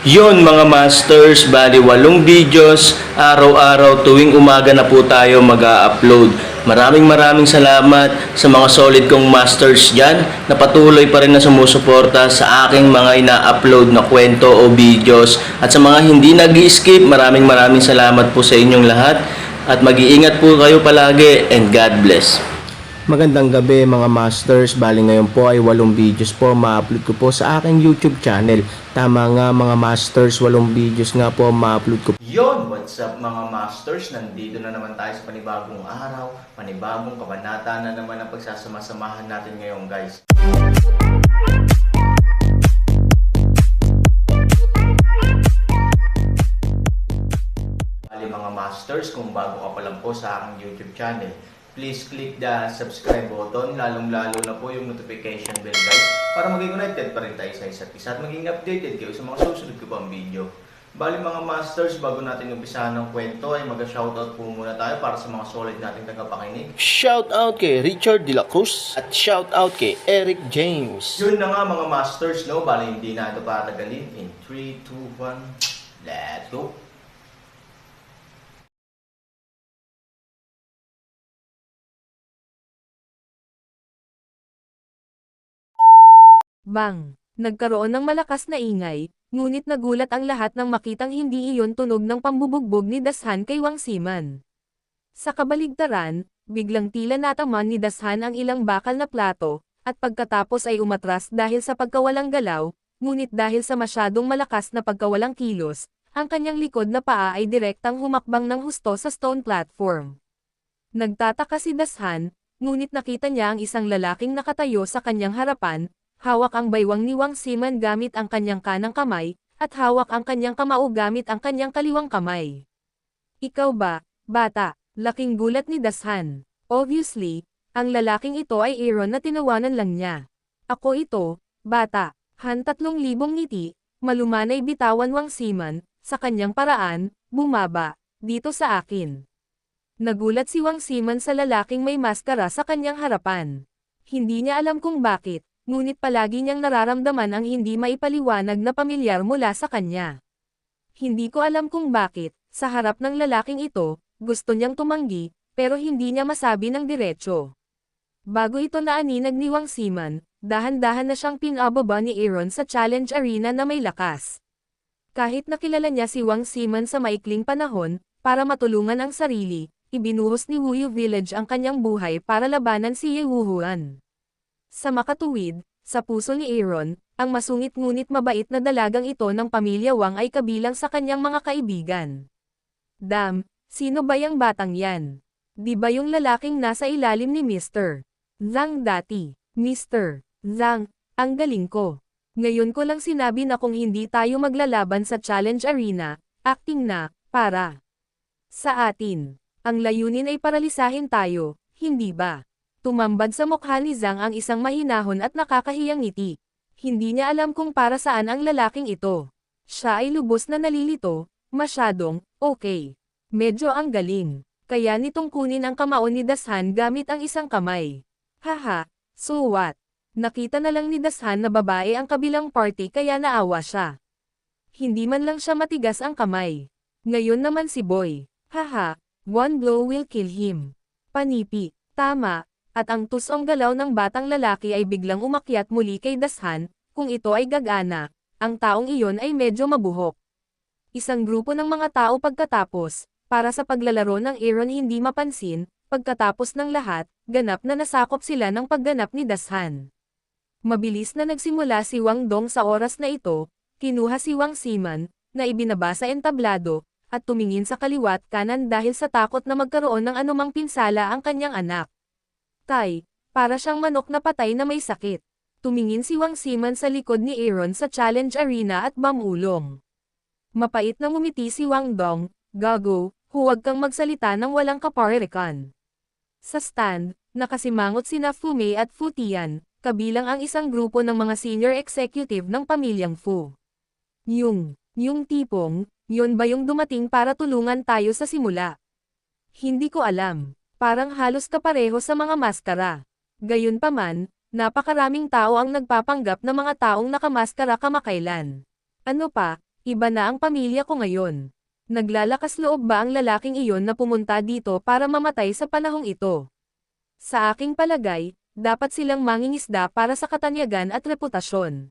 Yon mga masters, bali 8 videos, araw-araw tuwing umaga na po tayo mag-a-upload. Maraming salamat sa mga solid kong masters dyan na patuloy pa rin na sumusuporta sa aking mga ina-upload na kwento o videos. At sa mga hindi nag-skip, maraming salamat po sa inyong lahat. At mag-iingat po kayo palagi and God bless. Magandang gabi mga masters, bali ngayon po ay 8 videos po ma-upload ko po sa aking YouTube channel. Tama nga mga masters, 8 videos nga po ma-upload ko. Yon, what's up mga masters? Nandito na naman tayo sa panibagong araw, panibagong kabanata na naman ang pagsasama-samahan natin ngayon guys. Bali mga masters, kung bago ka pa lang po sa aking YouTube channel, please click the subscribe button, lalong-lalo na po yung notification bell guys, para maging connected pa rin tayo sa isa't isa at maging updated kayo sa mga susunod ko pang video. Bali mga masters, bago natin umpisahan ng kwento ay mag-shoutout po muna tayo para sa mga solid nating tagapakinig. Shoutout kay Richard De La Cruz at shoutout kay Eric James. Yun na nga mga masters, no? Bali hindi na ito patagalin. In 3, 2, 1, let's go! Bang! Nagkaroon ng malakas na ingay, ngunit nagulat ang lahat nang makitang hindi iyon tunog ng pambubugbog ni Dashan kay Wang Siman. Sa kabaligtaran, biglang tila nataman ni Dashan ang ilang bakal na plato, at pagkatapos ay umatras dahil sa pagkawalang galaw, ngunit dahil sa masyadong malakas na pagkawalang kilos, ang kanyang likod na paa ay direktang humakbang ng husto sa stone platform. Nagtataka si Dashan, ngunit nakita niya ang isang lalaking nakatayo sa kanyang harapan. Hawak ang baywang ni Wang Siman gamit ang kanyang kanang kamay, at hawak ang kanyang kamao gamit ang kanyang kaliwang kamay. Ikaw ba, bata? Laking gulat ni Dashan. Obviously, ang lalaking ito ay Aaron na tinawanan lang niya. Ako ito, bata. 3,000 ngiti, malumanay bitawan Wang Siman, sa kanyang paraan, bumaba, dito sa akin. Nagulat si Wang Siman sa lalaking may maskara sa kanyang harapan. Hindi niya alam kung bakit, ngunit palagi niyang nararamdaman ang hindi maipaliwanag na pamilyar mula sa kanya. Hindi ko alam kung bakit, sa harap ng lalaking ito, gusto niyang tumanggi, pero hindi niya masabi ng diretso. Bago ito naaninag ni Wang Siman, dahan-dahan na siyang pinababa ni Aaron sa challenge arena na may lakas. Kahit nakilala niya si Wang Siman sa maikling panahon, para matulungan ang sarili, ibinuhos ni Wuyu Village ang kanyang buhay para labanan si Ye Wuhuan. Sa makatuwid, sa puso ni Aaron, ang masungit ngunit mabait na dalagang ito ng pamilya Wang ay kabilang sa kanyang mga kaibigan. Damn, sino ba yang batang yan? Di ba yung lalaking nasa ilalim ni Mr. Zhang dati? Mr. Zhang, ang galing ko. Ngayon ko lang sinabi na kung hindi tayo maglalaban sa challenge arena, acting na, para. Sa atin, ang layunin ay paralisahin tayo, hindi ba? Tumambad sa mukha ni Zhang ang isang mahinahon at nakakahiyang ngiti. Hindi niya alam kung para saan ang lalaking ito. Siya ay lubos na nalilito, masyadong, okay. Medyo ang galing. Kaya nitong kunin ang kamao ni Dashan gamit ang isang kamay. Haha, so what? Nakita na lang ni Dashan na babae ang kabilang party kaya naawa siya. Hindi man lang siya matigas ang kamay. Ngayon naman si Boy. Haha, one blow will kill him. Panipi, tama. At ang tusong galaw ng batang lalaki ay biglang umakyat muli kay Dashan, kung ito ay gagana, ang taong iyon ay medyo mabuhok. Isang grupo ng mga tao pagkatapos, para sa paglalaro ng Aaron hindi mapansin, pagkatapos ng lahat, ganap na nasakop sila ng pagganap ni Dashan. Mabilis na nagsimula si Wang Dong sa oras na ito, kinuha si Wang Siman, na ibinaba sa entablado, at tumingin sa kaliwat kanan dahil sa takot na magkaroon ng anumang pinsala ang kanyang anak. Para siyang manok na patay na may sakit. Tumingin si Wang Siman sa likod ni Aaron sa challenge arena at mamulong. Mapait na ngumiti si Wang Dong, gago, huwag kang magsalita ng walang kaparirikan. Sa stand, nakasimangot sina Fu Mei at Fu Tian, kabilang ang isang grupo ng mga senior executive ng pamilyang Fu. Yung tipong, yun ba yung dumating para tulungan tayo sa simula? Hindi ko alam. Parang halos kapareho sa mga maskara. Gayunpaman, napakaraming tao ang nagpapanggap na mga taong nakamaskara kamakailan. Ano pa, Iba na ang pamilya ko ngayon. Naglalakas loob ba ang lalaking iyon na pumunta dito para mamatay sa panahong ito? Sa aking palagay, dapat silang mangingisda para sa katanyagan at reputasyon.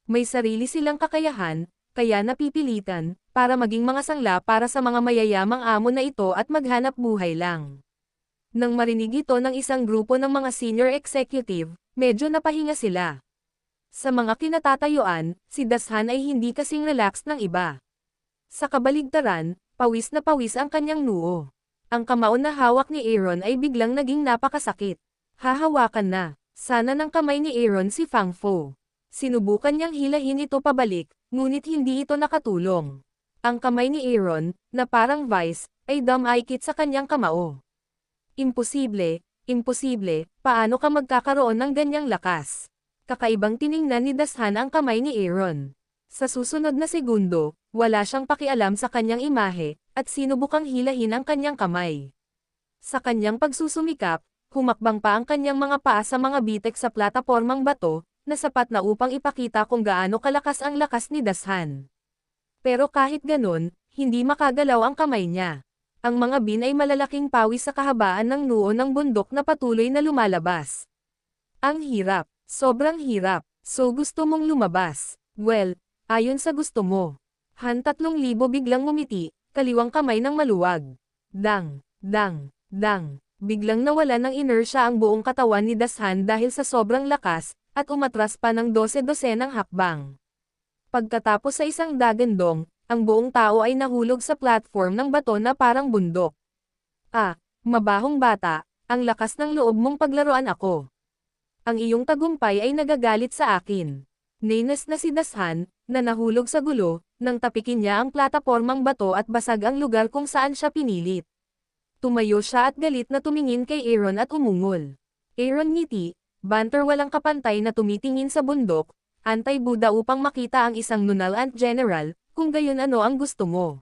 May sarili silang kakayahan, kaya napipilitan, para maging mga sangla para sa mga mayayamang amo na ito at maghanap buhay lang. Nang marinig ito ng isang grupo ng mga senior executive, medyo napahinga sila. Sa mga kinatatayuan, si Dashan ay hindi kasing relaxed ng iba. Sa kabaligtaran, pawis na pawis ang kanyang noo. Ang kamao na hawak ni Aaron ay biglang naging napakasakit. Hahawakan na, sana ng kamay ni Aaron si Fang Fo. Sinubukan niyang hilahin ito pabalik, ngunit hindi ito nakatulong. Ang kamay ni Aaron, na parang vice, ay dumaikit sa kanyang kamao. Imposible, imposible, paano ka magkakaroon ng ganyang lakas? Kakaibang tiningnan ni Dashan ang kamay ni Aaron. Sa susunod na segundo, wala siyang pakialam sa kanyang imahe, at sinubukang hilahin ang kanyang kamay. Sa kanyang pagsusumikap, humakbang pa ang kanyang mga paa sa mga bitek sa platapormang bato, na sapat na upang ipakita kung gaano kalakas ang lakas ni Dashan. Pero kahit ganun, hindi makagalaw ang kamay niya. Ang mga bin ay malalaking pawis sa kahabaan ng noo ng bundok na patuloy na lumalabas. Ang hirap, sobrang hirap, so gusto mong lumabas. Well, ayon sa gusto mo. Han 3,000 biglang ngumiti, kaliwang kamay ng maluwag. Dang, dang, dang. Biglang nawala ng inertia ang buong katawan ni Dashan dahil sa sobrang lakas, at umatras pa ng 12-dosenang hakbang. Pagkatapos sa isang dagandong, ang buong tao ay nahulog sa platform ng bato na parang bundok. Ah, mabahong bata, ang lakas ng loob mong paglaruan ako. Ang iyong tagumpay ay nagagalit sa akin. Nainis na si Dashan, na nahulog sa gulo, nang tapikin niya ang platapormang bato at basag ang lugar kung saan siya pinilit. Tumayo siya at galit na tumingin kay Aaron at umungol. Aaron ngiti, banter walang kapantay na tumitingin sa bundok, antay-Buda upang makita ang isang nunal ant general, kung gayon ano ang gusto mo.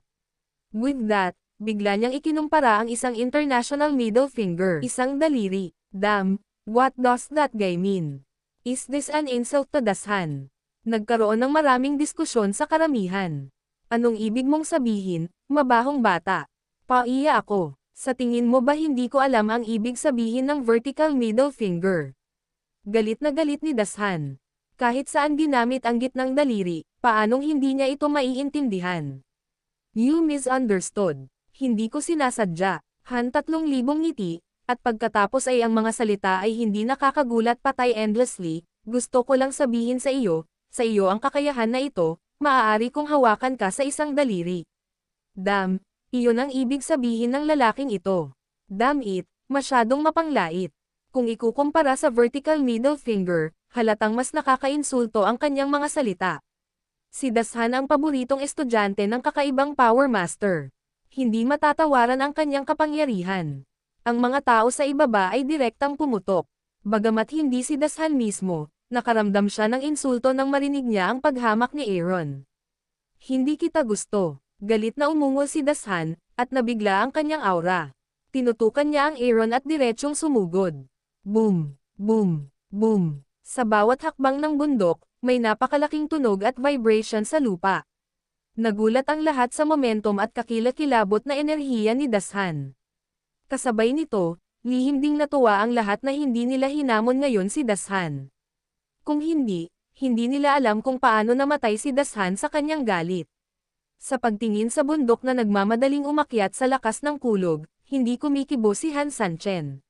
With that, bigla niyang ikinumpara ang isang international middle finger, isang daliri. Damn, what does that guy mean? Is this an insult to Dashan? Nagkaroon ng maraming diskusyon sa karamihan. Anong ibig mong sabihin, mabahong bata? Paiya ako. Sa tingin mo ba hindi ko alam ang ibig sabihin ng vertical middle finger? Galit na galit ni Dashan. Kahit saan ginamit ang gitnang daliri, paanong hindi niya ito maiintindihan? You misunderstood. Hindi ko sinasadya. Han 3,000 ngiti, at pagkatapos ay ang mga salita ay hindi nakakagulat patay endlessly, gusto ko lang sabihin sa iyo ang kakayahan na ito, maaari kong hawakan ka sa isang daliri. Damn, iyon ang ibig sabihin ng lalaking ito. Damn it, masyadong mapanglait. Kung ikukumpara sa vertical middle finger, halatang mas nakakainsulto ang kanyang mga salita. Si Dashan ang paboritong estudyante ng kakaibang Power Master. Hindi matatawaran ang kanyang kapangyarihan. Ang mga tao sa ibaba ay direktang pumutok. Bagamat hindi si Dashan mismo, nakaramdam siya ng insulto nang marinig niya ang paghamak ni Aaron. Hindi kita gusto. Galit na umungol si Dashan, at nabigla ang kanyang aura. Tinutukan niya ang Aaron at diretsyong sumugod. Boom, boom, boom. Sa bawat hakbang ng bundok, may napakalaking tunog at vibration sa lupa. Nagulat ang lahat sa momentum at kakilakilabot na enerhiya ni Dashan. Kasabay nito, lihim ding natuwa ang lahat na hindi nila hinamon ngayon si Dashan. Kung hindi nila alam kung paano namatay si Dashan sa kanyang galit. Sa pagtingin sa bundok na nagmamadaling umakyat sa lakas ng kulog, hindi kumikibo si Han Sanchen.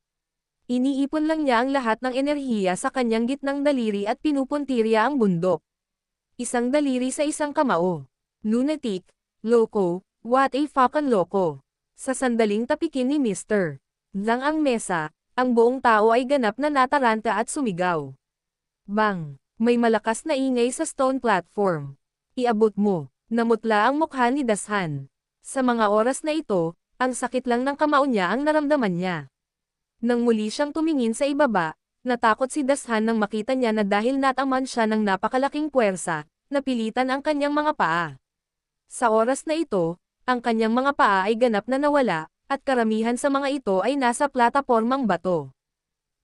Iniipon lang niya ang lahat ng enerhiya sa kanyang gitnang daliri at pinupuntirya ang bundok. Isang daliri sa isang kamao. Lunatic, loko, what a fucking loko. Sa sandaling tapikin ni Mr. Zhang ang mesa, ang buong tao ay ganap na nataranta at sumigaw. Bang! May malakas na ingay sa stone platform. Iabot mo. Namutla ang mukha ni Dashan. Sa mga oras na ito, ang sakit lang ng kamao niya ang naramdaman niya. Nang muli siyang tumingin sa ibaba, natakot si Dashan nang makita niya na dahil nataman siya ng napakalaking puwersa, napilitan ang kanyang mga paa. Sa oras na ito, ang kanyang mga paa ay ganap na nawala, at karamihan sa mga ito ay nasa platapormang bato.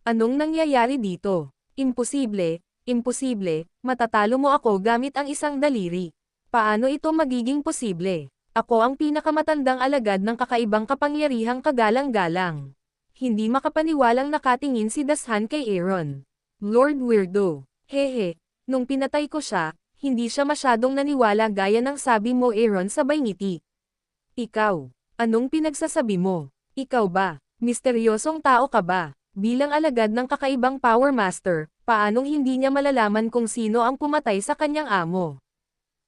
Anong nangyayari dito? Imposible, imposible, matatalo mo ako gamit ang isang daliri. Paano ito magiging posible? Ako ang pinakamatandang alagad ng kakaibang kapangyarihang kagalang-galang. Hindi makapaniwalang nakatingin si Dashan kay Aaron. Lord Weirdo. Hehe, nung pinatay ko siya, hindi siya masyadong naniwala gaya ng sabi mo Aaron sabay ngiti. Ikaw, anong pinagsasabi mo? Ikaw ba? Misteryosong tao ka ba? Bilang alagad ng kakaibang Power Master, paanong hindi niya malalaman kung sino ang pumatay sa kanyang amo?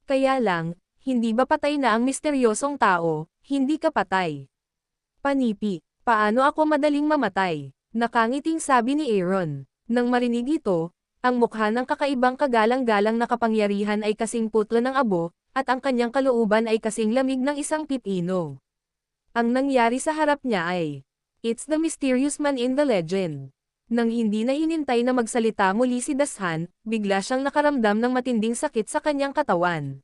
Kaya lang, hindi ba patay na ang misteryosong tao, hindi ka patay? Panipi, paano ako madaling mamatay? Nakangiting sabi ni Aaron. Nang marinig ito, ang mukha ng kakaibang kagalang-galang na kapangyarihan ay kasing putla ng abo, at ang kanyang kalooban ay kasing lamig ng isang pipino. Ang nangyari sa harap niya ay, it's the mysterious man in the legend. Nang hindi na hinintay na magsalita muli si Dashan, bigla siyang nakaramdam ng matinding sakit sa kanyang katawan.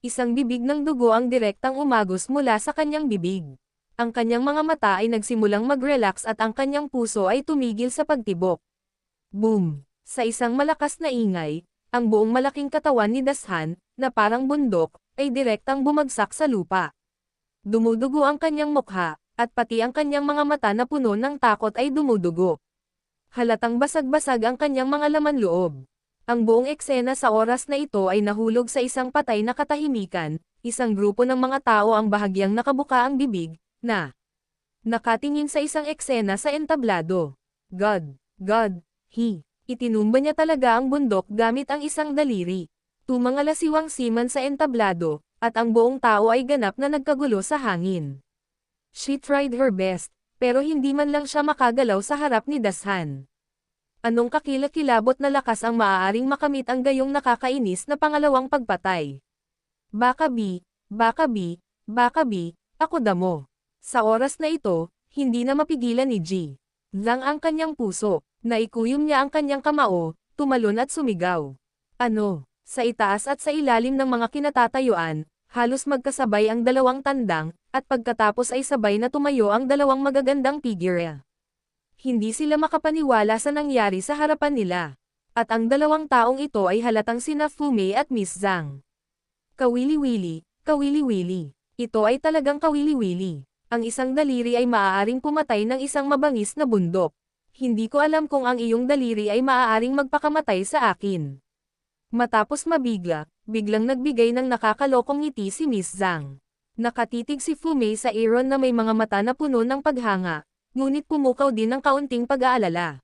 Isang bibig ng dugo ang direktang umagos mula sa kanyang bibig. Ang kanyang mga mata ay nagsimulang mag-relax at ang kanyang puso ay tumigil sa pagtibok. Boom! Sa isang malakas na ingay, ang buong malaking katawan ni Dashan, na parang bundok, ay direktang bumagsak sa lupa. Dumudugo ang kanyang mukha, at pati ang kanyang mga mata na puno ng takot ay dumudugo. Halatang basag-basag ang kanyang mga laman loob. Ang buong eksena sa oras na ito ay nahulog sa isang patay na katahimikan, isang grupo ng mga tao ang bahagyang nakabuka ang bibig, na nakatingin sa isang eksena sa entablado. God, itinumba niya talaga ang bundok gamit ang isang daliri. Tumangala si Wang Siman sa entablado, at ang buong tao ay ganap na nagkagulo sa hangin. She tried her best, pero hindi man lang siya makagalaw sa harap ni Dashan. Anong kakilakilabot na lakas ang maaaring makamit ang gayong nakakainis na pangalawang pagpatay? Baka B, ako damo. Sa oras na ito, hindi na mapigilan ni G. Lang ang kanyang puso, naikuyom niya ang kanyang kamao, tumalon at sumigaw. Ano? Sa itaas at sa ilalim ng mga kinatatayuan, halos magkasabay ang dalawang tandang, at pagkatapos ay sabay na tumayo ang dalawang magagandang figure. Hindi sila makapaniwala sa nangyari sa harapan nila. At ang dalawang taong ito ay halatang sina Fumei at Miss Zhang. Kawili-wili. Ito ay talagang kawili-wili. Ang isang daliri ay maaaring pumatay ng isang mabangis na bundok. Hindi ko alam kung ang iyong daliri ay maaaring magpakamatay sa akin. Matapos biglang nagbigay ng nakakalokong ngiti si Miss Zhang. Nakatitig si Fumei sa Aaron na may mga mata na puno ng paghanga, ngunit pumukaw din ng kaunting pag-aalala.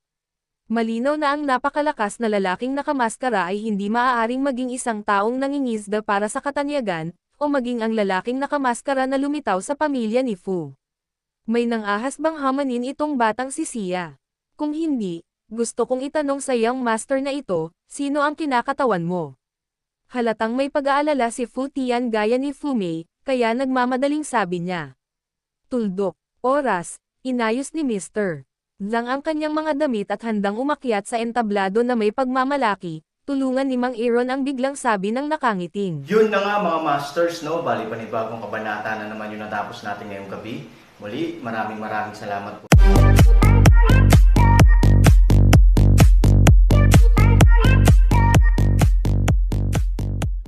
Malinaw na ang napakalakas na lalaking nakamaskara ay hindi maaaring maging isang taong nangingisda para sa katanyagan, o maging ang lalaking nakamaskara na lumitaw sa pamilya ni Fu. May nang-ahas bang hamanin itong batang si Sia? Kung hindi, gusto kong itanong sa iyong master na ito, sino ang kinakatawan mo? Halatang may pag-aalala si Fu Tian gaya ni Fumei, kaya nagmamadaling sabi niya. Tuldok, oras, inayos ni Mr. Lang ang kanyang mga damit at handang umakyat sa entablado na may pagmamalaki, tulungan ni Mang Aaron ang biglang sabi ng nakangiting. Yun na nga mga masters, no? Bali panibagong kabanata na naman yung natapos natin ngayong gabi. Muli, maraming salamat po.